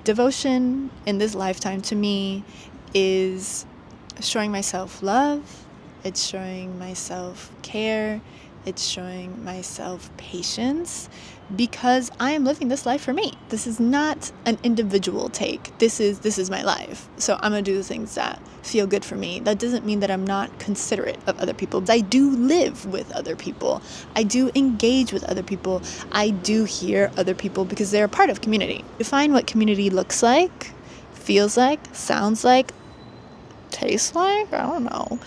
Devotion in this lifetime to me is showing myself love, it's showing myself care, it's showing myself patience, because I am living this life for me. This is not an individual take. This is my life. So I'm gonna do the things that feel good for me. That doesn't mean that I'm not considerate of other people. I do live with other people. I do engage with other people. I do hear other people because they're a part of community. Define what community looks like, feels like, sounds like, tastes like, I don't know.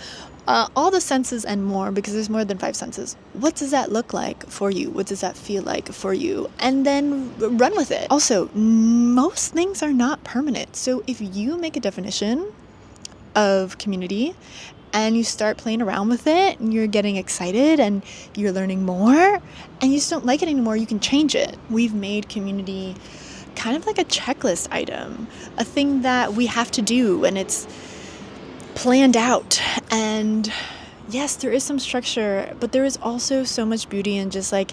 All the senses and more, because there's more than 5 senses. What does that look like for you? What does that feel like for you? And then run with it. Also, most things are not permanent. So if you make a definition of community and you start playing around with it and you're getting excited and you're learning more and you just don't like it anymore, you can change it. We've made community kind of like a checklist item, a thing that we have to do, and it's planned out. And yes, there is some structure, but there is also so much beauty in just like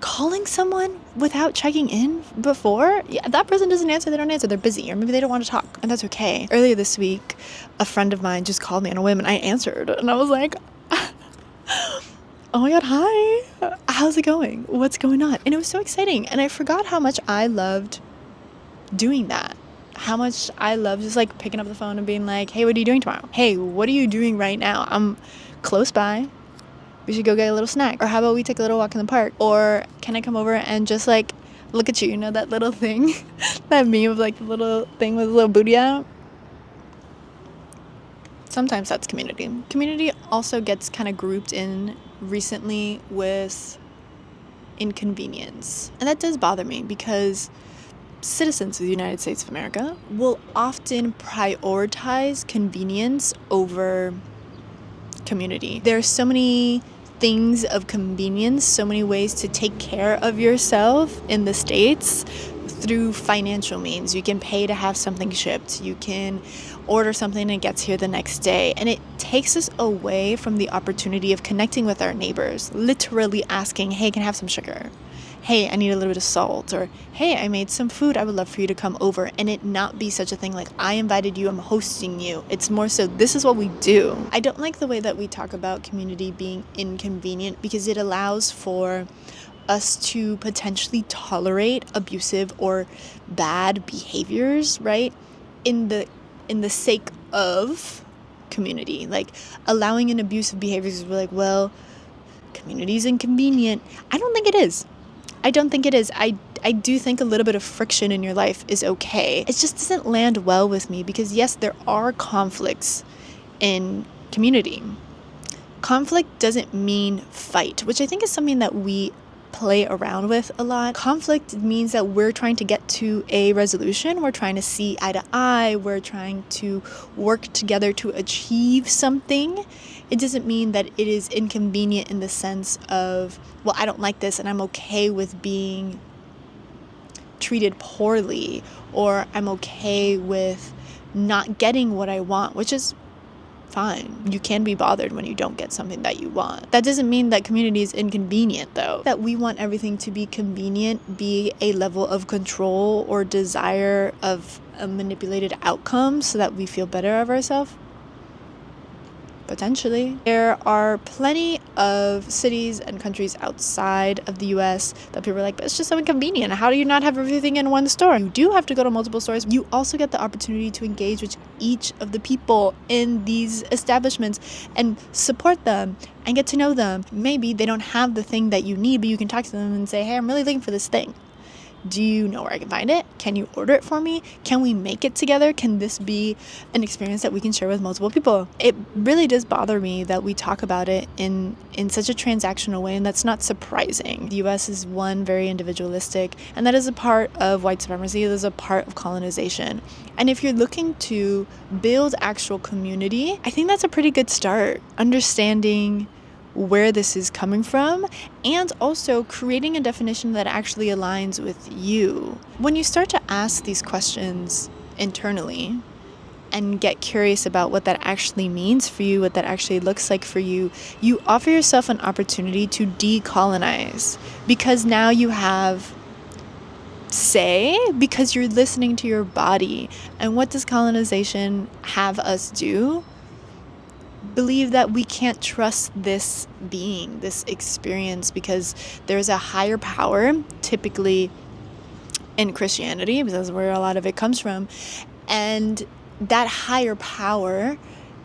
calling someone without checking in before. Yeah, that person doesn't answer, they don't answer, they're busy, or maybe they don't want to talk, and that's okay. Earlier this week, a friend of mine just called me on a whim and I answered, and I was like, oh my god, hi, how's it going, what's going on? And it was so exciting, and I forgot how much I loved doing that. How much I love just like picking up the phone and being like, hey, what are you doing tomorrow? Hey, what are you doing right now? I'm close by. We should go get a little snack. Or how about we take a little walk in the park? Or can I come over and just like look at you? You know that little thing, that meme of like the little thing with a little booty out? Sometimes that's community. Community also gets kind of grouped in recently with inconvenience. And that does bother me because citizens of the United States of America will often prioritize convenience over community. There are so many things of convenience, so many ways to take care of yourself in the States through financial means. You can pay to have something shipped. You can order something and it gets here the next day. And it takes us away from the opportunity of connecting with our neighbors, literally asking, hey, can I have some sugar? Hey, I need a little bit of salt, or hey, I made some food, I would love for you to come over, and it not be such a thing like, I invited you, I'm hosting you. It's more so, this is what we do. I don't like the way that we talk about community being inconvenient, because it allows for us to potentially tolerate abusive or bad behaviors, right? In the sake of community, like allowing an abusive behavior is like, well, community is inconvenient. I don't think it is. I don't think it is. I do think a little bit of friction in your life is okay. It just doesn't land well with me because, yes, there are conflicts in community. Conflict doesn't mean fight, which I think is something that we play around with a lot. Conflict means that we're trying to get to a resolution. We're trying to see eye to eye. We're trying to work together to achieve something. It doesn't mean that it is inconvenient in the sense of, well, I don't like this and I'm okay with being treated poorly, or I'm okay with not getting what I want, which is fine. You can be bothered when you don't get something that you want. That doesn't mean that community is inconvenient, though. That we want everything to be convenient, be a level of control or desire of a manipulated outcome so that we feel better of ourselves. Potentially. There are plenty of cities and countries outside of the US that people are like, but it's just so inconvenient. How do you not have everything in one store? You do have to go to multiple stores. You also get the opportunity to engage with each of the people in these establishments and support them and get to know them. Maybe they don't have the thing that you need, but you can talk to them and say, hey, I'm really looking for this thing. Do you know where I can find it? Can you order it for me? Can we make it together? Can this be an experience that we can share with multiple people? It really does bother me that we talk about it in such a transactional way, and that's not surprising. The US is one, very individualistic, and that is a part of white supremacy. That is a part of colonization. And if you're looking to build actual community, I think that's a pretty good start. Understanding where this is coming from, and also creating a definition that actually aligns with you. When you start to ask these questions internally and get curious about what that actually means for you, what that actually looks like for you, you offer yourself an opportunity to decolonize, because now you have say because you're listening to your body. And what does colonization have us do? Believe that we can't trust this being, this experience, because there's a higher power, typically in Christianity, because that's where a lot of it comes from. And that higher power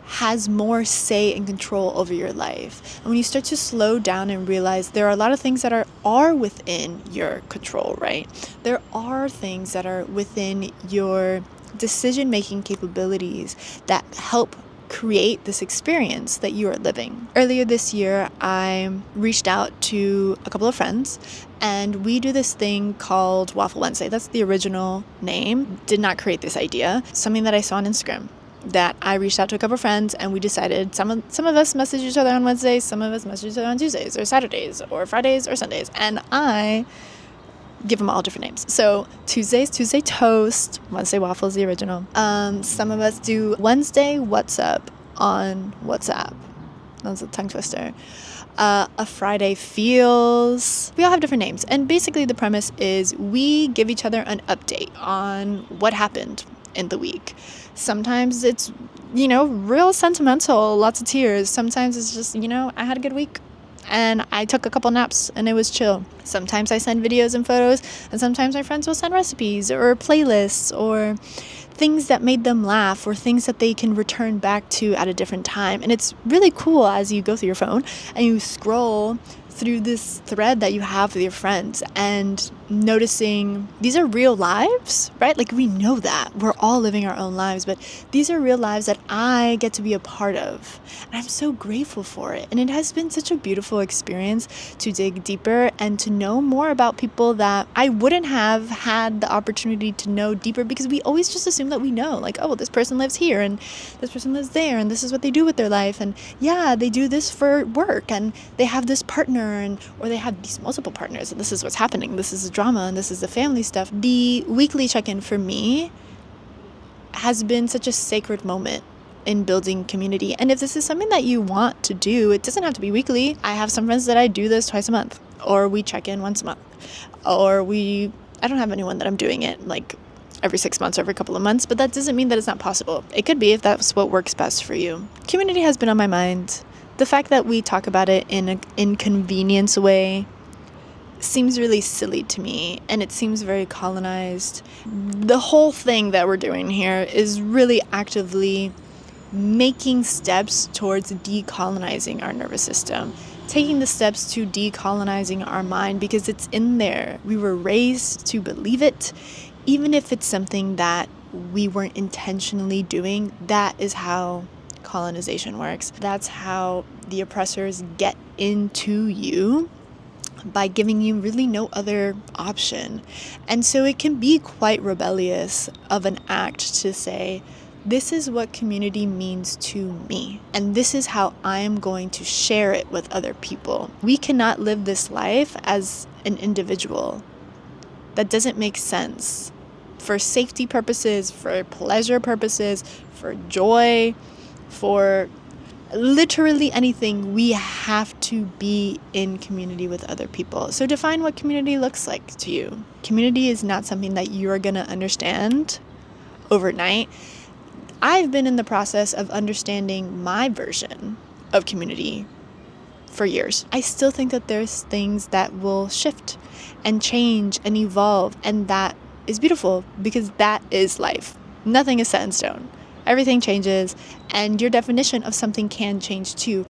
has more say and control over your life. And when you start to slow down and realize there are a lot of things that are within your control, right? There are things that are within your decision-making capabilities that help create this experience that you are living. Earlier this year, I reached out to a couple of friends, and we do this thing called Waffle Wednesday. That's the original name. Did not create this idea. Something that I saw on Instagram, that I reached out to a couple of friends, and we decided some of us message each other on Wednesdays, some of us message each other on Tuesdays or Saturdays or Fridays or Sundays, and I give them all different names. So Tuesdays, Tuesday Toast, Wednesday Waffle is the original. Some of us do Wednesday What's Up on WhatsApp. That's a tongue twister. A Friday Feels. We all have different names. And basically the premise is we give each other an update on what happened in the week. Sometimes it's, real sentimental, lots of tears. Sometimes it's just, I had a good week and I took a couple naps and it was chill. Sometimes I send videos and photos, and sometimes my friends will send recipes or playlists or things that made them laugh or things that they can return back to at a different time. And it's really cool as you go through your phone and you scroll through this thread that you have with your friends and noticing these are real lives, right? Like, we know that we're all living our own lives, but these are real lives that I get to be a part of. And I'm so grateful for it. And it has been such a beautiful experience to dig deeper and to know more about people that I wouldn't have had the opportunity to know deeper, because we always just assume that we know, like, oh, well, this person lives here and this person lives there and this is what they do with their life. And yeah, they do this for work and they have this partner or they have these multiple partners and this is what's happening. This is the drama and this is the family stuff. The weekly check-in for me has been such a sacred moment in building community. And if this is something that you want to do, it doesn't have to be weekly. I have some friends that I do this twice a month, or we check in once a month, or I don't have anyone that I'm doing it like every 6 months or every couple of months, but that doesn't mean that it's not possible. It could be if that's what works best for you. Community has been on my mind. The fact that we talk about it in an inconvenience way seems really silly to me, and it seems very colonized. The whole thing that we're doing here is really actively making steps towards decolonizing our nervous system, taking the steps to decolonizing our mind, because it's in there. We were raised to believe it, even if it's something that we weren't intentionally doing. That is how colonization works. That's how the oppressors get into you, by giving you really no other option. And so it can be quite rebellious of an act to say, this is what community means to me, and this is how I'm going to share it with other people. We cannot live this life as an individual. That doesn't make sense. For safety purposes, for pleasure purposes, for joy, for literally anything, we have to be in community with other people. So define what community looks like to you. Community is not something that you're going to understand overnight. I've been in the process of understanding my version of community for years. I still think that there's things that will shift and change and evolve, and that is beautiful, because that is life. Nothing is set in stone. Everything changes, and your definition of something can change too.